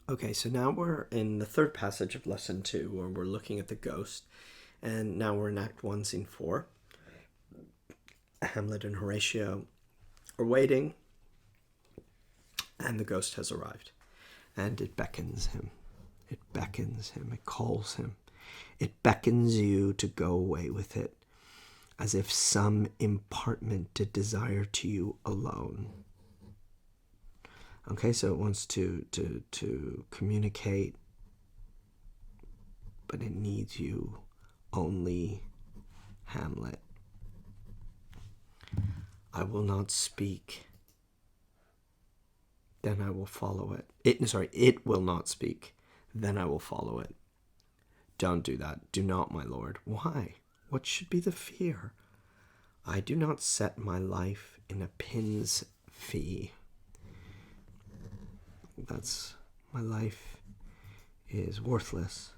Okay, so now we're in the third passage of lesson 2, where we're looking at the ghost, and now we're in Act 1, Scene 4. Hamlet and Horatio are waiting, and the ghost has arrived, and it beckons him. It beckons him. It calls him. It beckons you to go away with it, as if some impartment did desire to you alone. Okay, so it wants to communicate, but it needs you only, Hamlet. I will not speak, then I will follow it. It will not speak, then I will follow it. Don't do that. Do not, my lord. Why? What should be the fear? I do not set my life in a pin's fee. My life is worthless.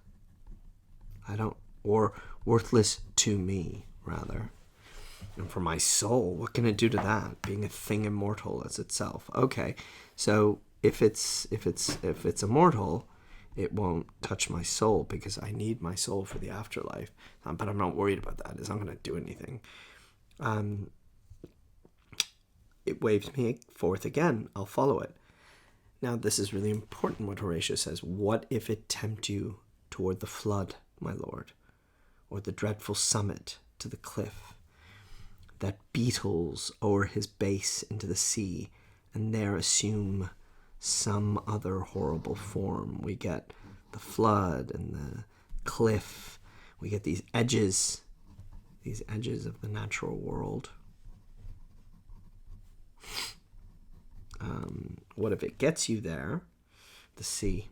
Or worthless to me, rather. And for my soul, what can it do to that? Being a thing immortal as itself. Okay, so if it's immortal, it won't touch my soul because I need my soul for the afterlife. But I'm not worried about that. It's not going to do anything. It waves me forth again. I'll follow it. Now, this is really important what Horatio says. What if it tempt you toward the flood, my lord, or the dreadful summit to the cliff that beetles o'er his base into the sea, and there assume some other horrible form? We get the flood and the cliff. We get these edges of the natural world. What if it gets you there, the sea,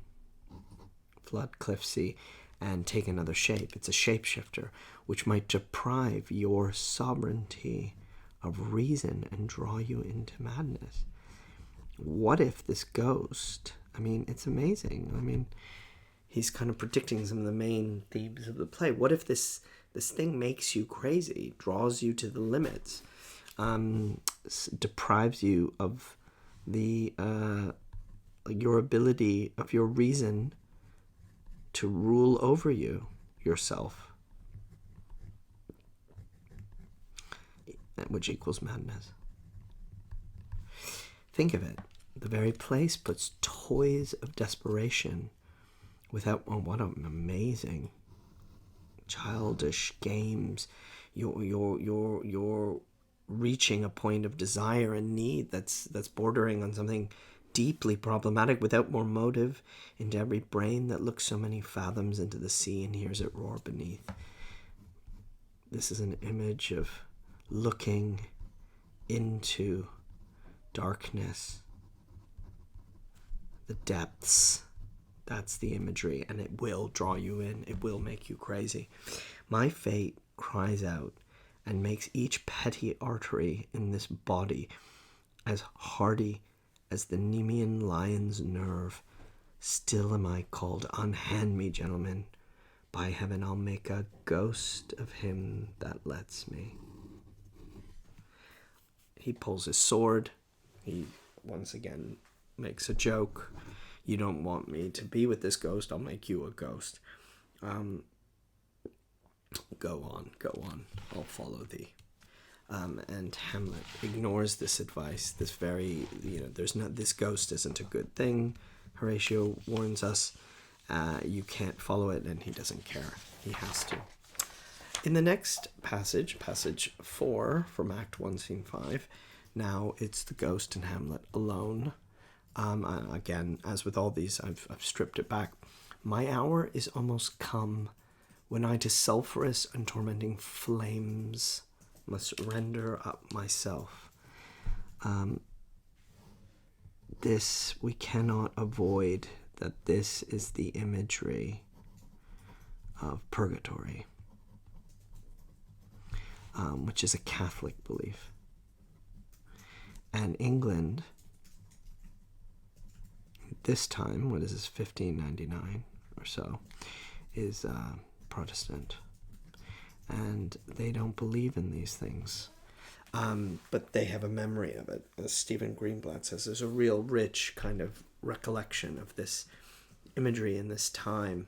flood, cliff, sea, and take another shape? It's a shapeshifter, which might deprive your sovereignty of reason and draw you into madness. What if this ghost, it's amazing. He's kind of predicting some of the main themes of the play. What if this thing makes you crazy, draws you to the limits, deprives you of the your ability of your reason to rule over yourself, which equals madness. Think of it. The very place puts toys of desperation without, what an amazing childish games. You're reaching a point of desire and need that's bordering on something deeply problematic, without more motive, into every brain that looks so many fathoms into the sea and hears it roar beneath. This is an image of looking into darkness, the depths. That's the imagery, and it will draw you in. It will make you crazy. My fate cries out and makes each petty artery in this body as hardy as the Nemean lion's nerve. Still am I called. Unhand me, gentlemen. By heaven, I'll make a ghost of him that lets me. He pulls his sword. He once again makes a joke. You don't want me to be with this ghost, I'll make you a ghost. Go on, I'll follow thee. And Hamlet ignores this advice. This ghost isn't a good thing. Horatio warns us. You can't follow it, and he doesn't care. He has to. In the next passage 4 from Act 1, Scene 5, now it's the ghost and Hamlet alone. Again, as with all these, I've stripped it back. My hour is almost come, when I to sulphurous and tormenting flames must render up myself. This, we cannot avoid that this is the imagery of purgatory, which is a Catholic belief. And England, this time, what is this, 1599 or so, is Protestant. And they don't believe in these things. But they have a memory of it. As Stephen Greenblatt says, there's a real rich kind of recollection of this imagery in this time.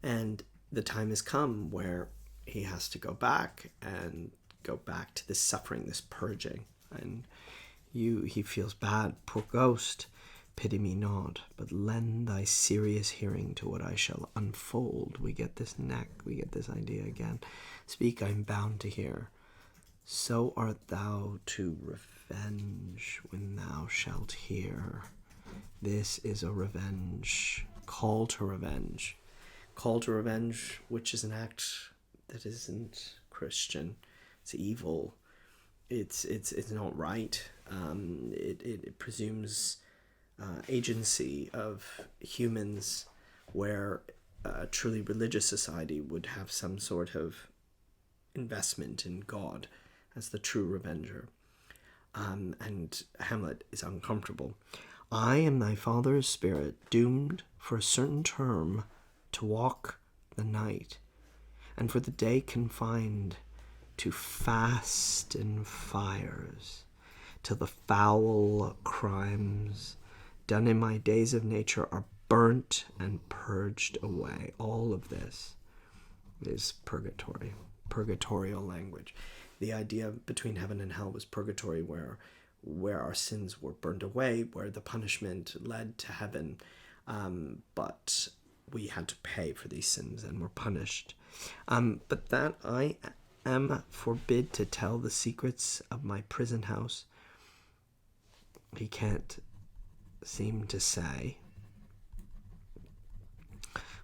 And the time has come where he has to go back to this suffering, this purging. And he feels bad. Poor ghost, pity me not, but lend thy serious hearing to what I shall unfold. We get this idea again. Speak, I'm bound to hear. So art thou to revenge when thou shalt hear. This is a revenge, call to revenge. Call to revenge, which is an act that isn't Christian. It's evil. It's not right. It presumes agency of humans, where a truly religious society would have some sort of investment in God as the true revenger. And Hamlet is uncomfortable. I am thy father's spirit, doomed for a certain term to walk the night, and for the day confined to fast and fires, till the foul crimes done in my days of nature are burnt and purged away. All of this is purgatory, purgatorial language. The idea between heaven and hell was purgatory, where our sins were burned away, where the punishment led to heaven, but we had to pay for these sins and were punished. But that I am forbid to tell the secrets of my prison house, he can't seem to say.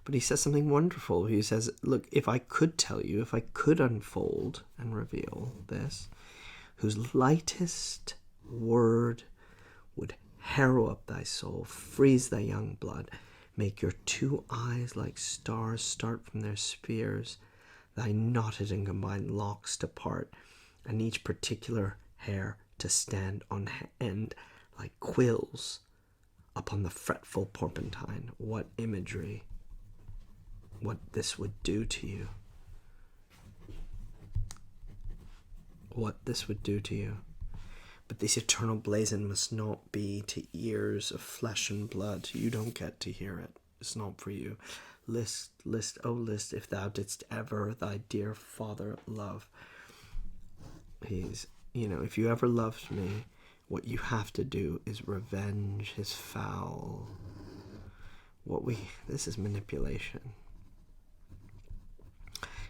But he says something wonderful. He says, look, if I could tell you, if I could unfold and reveal this, whose lightest word would harrow up thy soul, freeze thy young blood, make your two eyes like stars start from their spheres, thy knotted and combined locks to part, and each particular hair to stand on end like quills upon the fretful porpentine. What imagery! What this would do to you. What this would do to you. But this eternal blazon must not be to ears of flesh and blood. You don't get to hear it. It's not for you. List, oh list, if thou didst ever thy dear father love. If you ever loved me, what you have to do is revenge his foul. This is manipulation.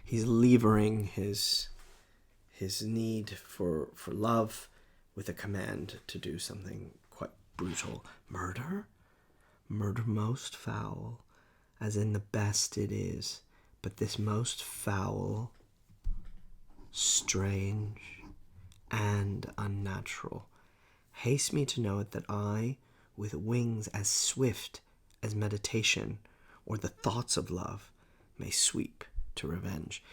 He's levering his need for love with a command to do something quite brutal. Murder most foul, as in the best it is, but this most foul, strange, and unnatural. Haste me to know it, that I, with wings as swift as meditation or the thoughts of love, may sweep to revenge.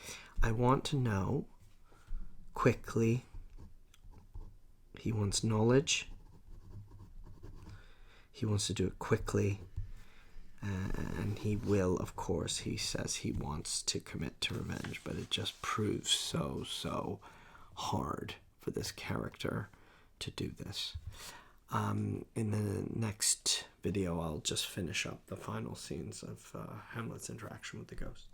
I want to know quickly. He wants knowledge. He wants to do it quickly. And he will, of course, he says he wants to commit to revenge, but it just proves so hard for this character to do this. In the next video, I'll just finish up the final scenes of Hamlet's interaction with the ghost.